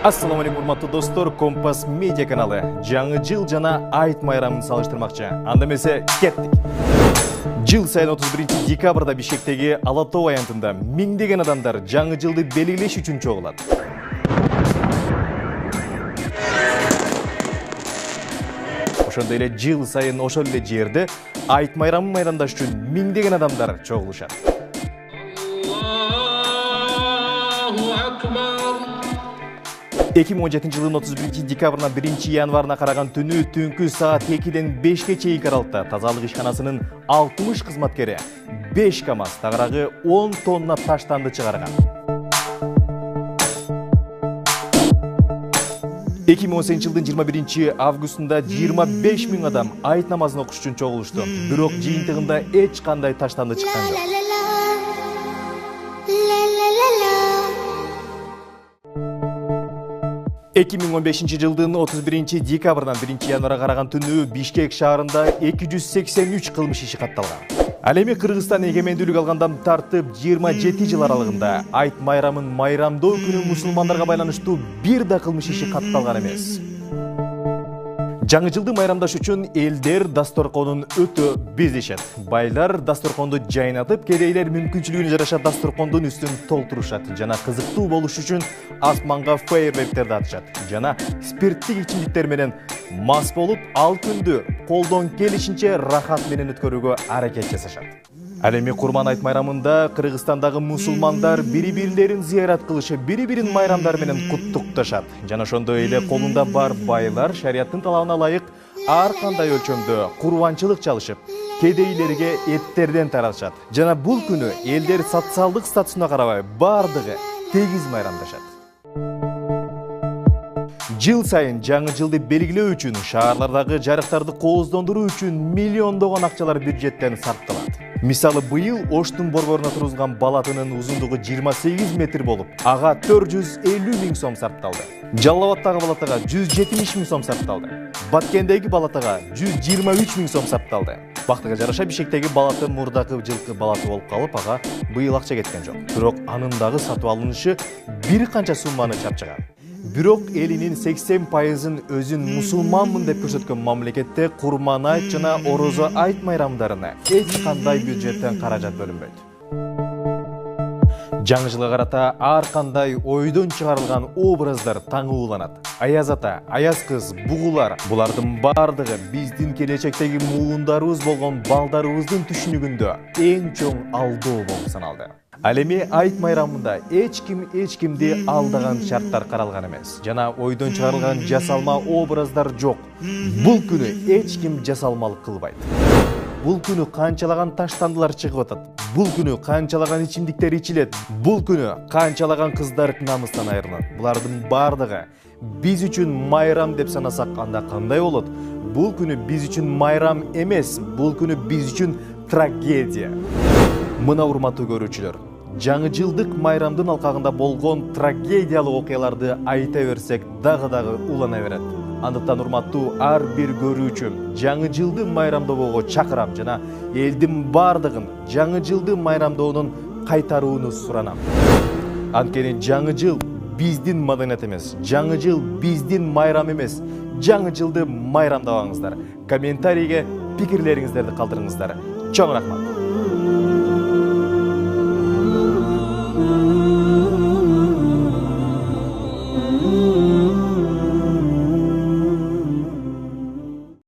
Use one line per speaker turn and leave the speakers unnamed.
Ассаламу алейкум, урматтуу достор, Компас медиа каналы жаңы жыл жана айт майрамын салыштырмакчы. Анда эмесе кеттик. Жыл сайын 31 декабрда Бишкектеги Ала тоо аянтында миңдеген адамдар жаңы жылды белгилеш үчүн чогулат. Ошондой эле жыл сайын ошол эле жерде айт майрамын майрамдаш үчүн миңдеген адамдар чогулушат. 2017 жылдын 31 декабрынан 1 январына караган түнү түнкү саат 2-ден 5-ке чейинки аралыкта тазалык ишканасынын 60 кызматкери 5 КАМАЗ тагыраагы 10 тонна таштанды чыгарган. 2018 жылдын 21 августунда 25 000 адам айт намазын окуш үчүн чогулушту. Бирок жыйынтыгында эч кандай таштанды чыккан жок. 2015 жылдын 31 декабрдан 1 январга караган түнү Бишкек шаарында 283 кылмыш иши катталган. Ал эми Кыргызстан эгемендүүлүк алгандан тартып 27 жыл аралыгында айт майрамын майрамдоо күнү мусулмандарга байланыштуу бир да кылмыш иши катталган эмес. Жаңы жылды майрамдаш үчүн элдер дасторконун өтө безешет. Байлар дасторконду жайнатып, кедейлер мүмкүнчүлүгүнө жараша дасторкондун үстүн толтурушат. Жана кызыктуу болуш үчүн асманга фейерверктерди атышат. Жана спирттик ичимдиктер менен мас болуп, ал күндү колдон келишинче рахат менен өткөрүүгө аракет жасашат. Ал эми Курман айт майрамында Кыргызстандагы мусулмандар бири-бирлерин зыярат кылышы, бири-бирин майрамдар менен куттукташат. Жана ошондой эле колунда бар байлар шарияттын талабына ылайык ар кандай өлчөмдө курбанчылык чалышып, кедейлерге эттерден таратышат. Жана бул күнү элдер социалдык статусуна карабай бардыгы тегиз майрамдашат. Жыл сайын жаңы жылды белгилөө үчүн, шаарлардагы жарыктарды кооздондуруу үчүн миллиондогон акчалар бюджеттен сарпталат. Мисалы, быйыл Оштун борборуна тургузган балатынын узундугу 28 метр болуп, ага 450 000 сом сарпталды. Жалал-Абадтагы балатага 170 000 сом сарпталды. Баткендеги балатага 123 000 сом сарпталды. Бактыга жараша Бишкектеги балаты мурдакы жылкы балаты болуп калып, ага быйыл акча кеткен жок. Бирок анын дагы сатып алынышы бир канча сумманы чапчыган. Бирок элинин 80%-ын өзүн мусулманмын деп көрсөткөн мамлекетте Курман айт жана Орозо айт майрамдарына эч кандай бюджеттен каражат бөлүнбөйт. Жаңы жылга карата ар кандай ойдон чыгарылган образдар таңууланат. Аяз ата, аяз кыз, бугулар, булардын бардыгы биздин келечектеги муундарыбыз болгон балдарыбыздын түшүнүгүндө эң чоң алдоо болуп саналды. Ал эми айт майрамында эч кимди алдаган шарттар каралган эмес. Жана ойдон чыгарылган жасалма образдар жок. Бул күнү эч ким жасалмалык кылбайт. Бул күнү канчалаган таштандылар чыгып атат. Бул күнү канчалаган ичимдиктер ичилет. Бул күнү канчалаган кыздар намыстан айрылат. Булардын бардыгы биз үчүн майрам деп санасак анда кандай болот? Бул күнү биз үчүн майрам эмес, бул күнү биз үчүн трагедия. Мына урматтуу көрүүчүлөр, жаңы жылдык майрамдын алкагында болгон трагедиялык окуяларды айта берсек дагы улана берет. Андыктан урматтуу ар бир көрүүчүм жаңы жылды майрамдоого чакырам жана элдин бардыгын жаңы жылды майрамдоонун кайтарууну суранам. Анткени жаңы жыл биздин маданият эмес, жаңы жыл биздин майрам эмес. Жаңы жылды майрамдабаңыздар. Комментарийге пикирлериңиздерди калтырыңыздар. Чоң рахмат.